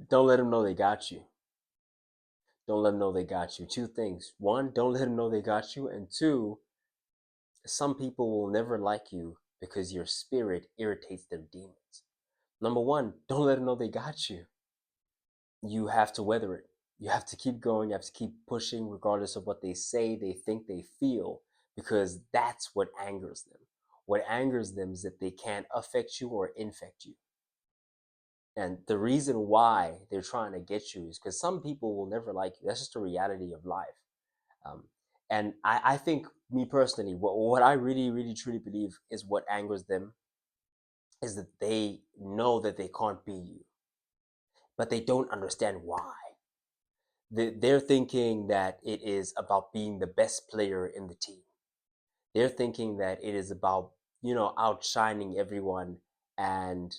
Don't let them know they got you. Don't let them know they got you. Two things. One, don't let them know they got you. And two, some people will never like you because your spirit irritates their demons. Number one, don't let them know they got you. You have to weather it. You have to keep going. You have to keep pushing, regardless of what they say, they think, they feel, because that's what angers them. What angers them is that they can't affect you or infect you. And the reason why they're trying to get you is because some people will never like you. That's just the reality of life. Um, and I think, me personally, what I really, really, truly believe is what angers them is that they know that they can't be you, but they don't understand why. They're thinking that it is about being the best player in the team. They're thinking that it is about, outshining everyone and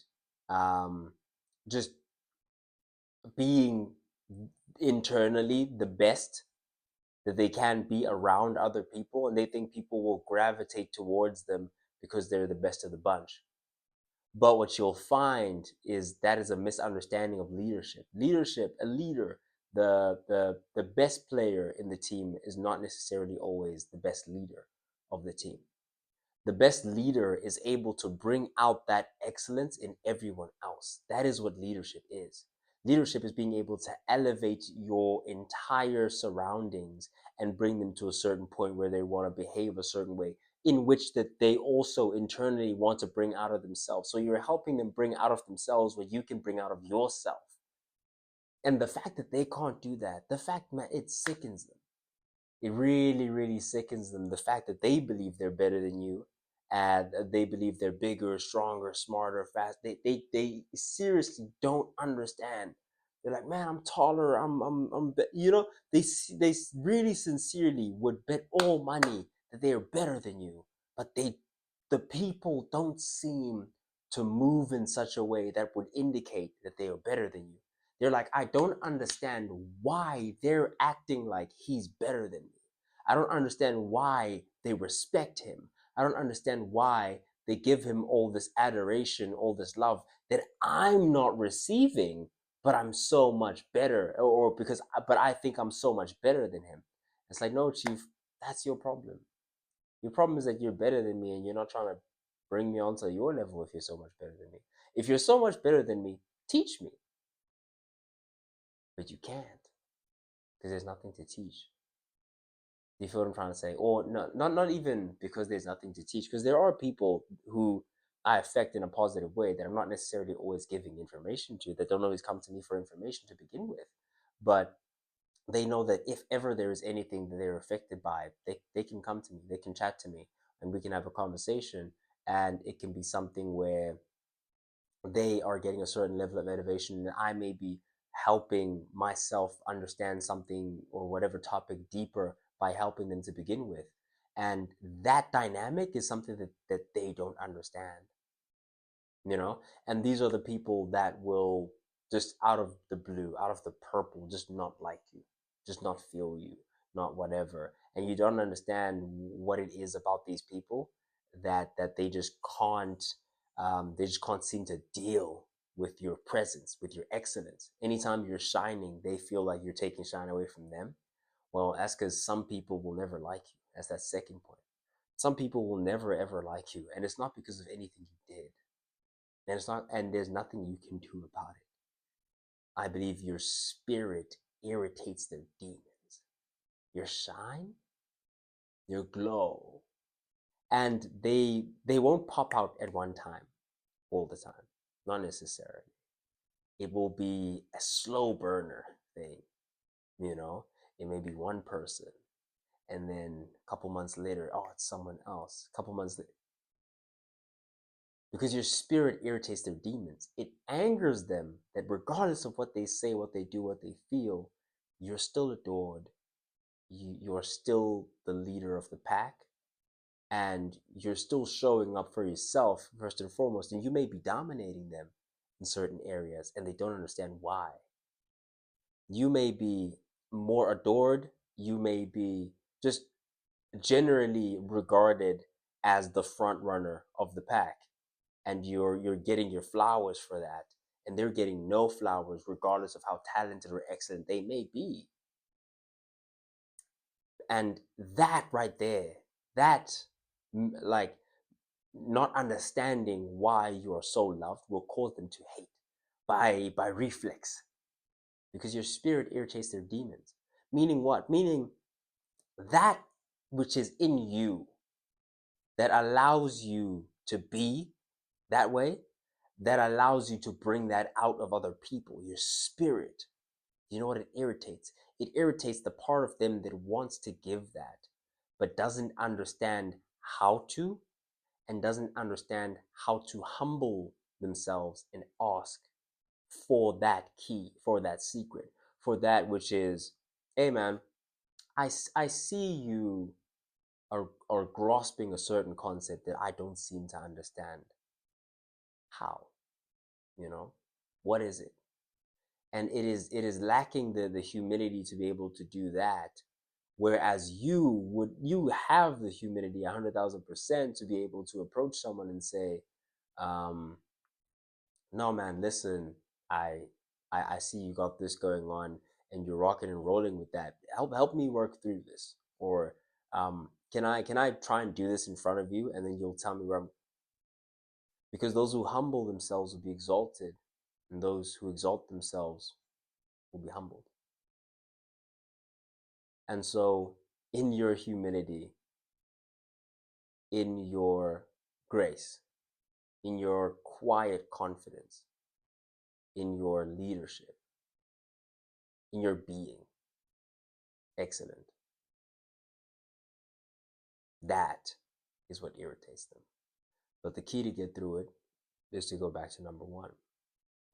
um, just being internally the best that they can be around other people, and they think people will gravitate towards them because they're the best of the bunch. But what you'll find is that is a misunderstanding of leadership. Leadership, a leader, the best player in the team is not necessarily always the best leader of the team. The best leader is able to bring out that excellence in everyone else. That is what leadership is. Leadership is being able to elevate your entire surroundings and bring them to a certain point where they want to behave a certain way, in which that they also internally want to bring out of themselves. So you're helping them bring out of themselves what you can bring out of yourself. And the fact that they can't do that, the fact, man, it sickens them. It really, really sickens them. The fact that they believe they're better than you, and they believe they're bigger, stronger, smarter, fast. They seriously don't understand. They're like, man, I'm taller. They really sincerely would bet all money that they are better than you, but the people don't seem to move in such a way that would indicate that they are better than you. They're like, I don't understand why they're acting like he's better than me. I don't understand why they respect him. I don't understand why they give him all this adoration, all this love that I'm not receiving, but I'm so much better, or but I think I'm so much better than him. It's like, no, Chief, that's your problem. Your problem is that you're better than me and you're not trying to bring me onto your level if you're so much better than me. If you're so much better than me, teach me. But you can't, because there's nothing to teach. Do you feel what I'm trying to say? Or no, not even because there's nothing to teach, because there are people who I affect in a positive way that I'm not necessarily always giving information to, that don't always come to me for information to begin with. But they know that if ever there is anything that they're affected by, they can come to me, they can chat to me, and we can have a conversation. And it can be something where they are getting a certain level of motivation, and I may be helping myself understand something or whatever topic deeper by helping them to begin with. And that dynamic is something that they don't understand, you know? And these are the people that will just out of the blue, out of the purple, just not like you, just not feel you, not whatever. And you don't understand what it is about these people that they just can't seem to deal with your presence, with your excellence. Anytime you're shining, they feel like you're taking shine away from them. Well, that's because some people will never like you. That's that second point. Some people will never ever like you, and it's not because of anything you did. And there's nothing you can do about it. I believe your spirit irritates their demons. Your shine, your glow, and they won't pop out at one time all the time. Not necessarily. It will be a slow burner thing, you know. It may be one person, and then a couple months later, oh, it's someone else. A couple months later, because your spirit irritates their demons. It angers them that regardless of what they say, what they do, what they feel, you're still adored. You're still the leader of the pack, and you're still showing up for yourself first and foremost. And you may be dominating them in certain areas, and they don't understand why. You may be more adored. You may be just generally regarded as the front runner of the pack, and you're getting your flowers for that, and they're getting no flowers regardless of how talented or excellent they may be. And that right there, that like not understanding why you are so loved will cause them to hate by reflex, because your spirit irritates their demons. Meaning what? Meaning that which is in you that allows you to be that way, that allows you to bring that out of other people, your spirit. You know what it irritates? It irritates the part of them that wants to give that, but doesn't understand how to, and doesn't understand how to humble themselves and ask for that key, for that secret, for that which is, hey man, I see you are grasping a certain concept that I don't seem to understand. How? You know? What is it? And it is lacking the humility to be able to do that. Whereas you have the humility 100,000% to be able to approach someone and say, um, no man, listen, I, I see you got this going on and you're rocking and rolling with that. Help me work through this. Or can I try and do this in front of you, and then you'll tell me where I'm, because those who humble themselves will be exalted, and those who exalt themselves will be humbled. And so in your humility, in your grace, in your quiet confidence, in your leadership, in your being excellent, that is what irritates them. But the key to get through it is to go back to number one.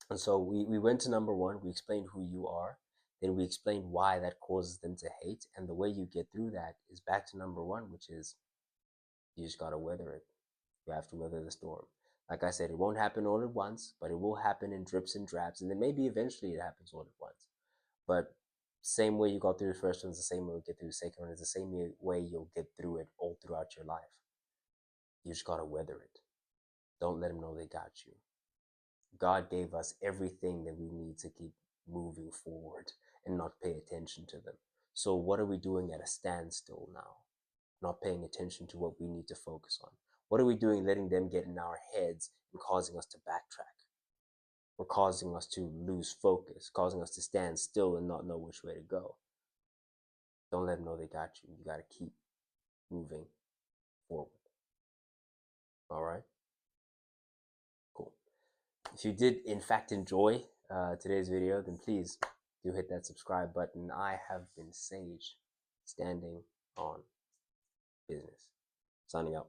And so we went to number one, we explained who you are, then we explained why that causes them to hate. And the way you get through that is back to number one, which is you just got to weather it. You have to weather the storm. Like I said, it won't happen all at once, but it will happen in drips and drabs. And then maybe eventually it happens all at once. But same way you got through the first one is the same way you get through the second one. It's the same way you'll get through it all throughout your life. You just got to weather it. Don't let them know they got you. God gave us everything that we need to keep moving forward and not pay attention to them. So what are we doing at a standstill now? Not paying attention to what we need to focus on. What are we doing letting them get in our heads and causing us to backtrack? Or causing us to lose focus, causing us to stand still and not know which way to go. Don't let them know they got you. You got to keep moving forward. All right? Cool. If you did, in fact, enjoy today's video, then please do hit that subscribe button. I have been Sage, standing on business. Signing out.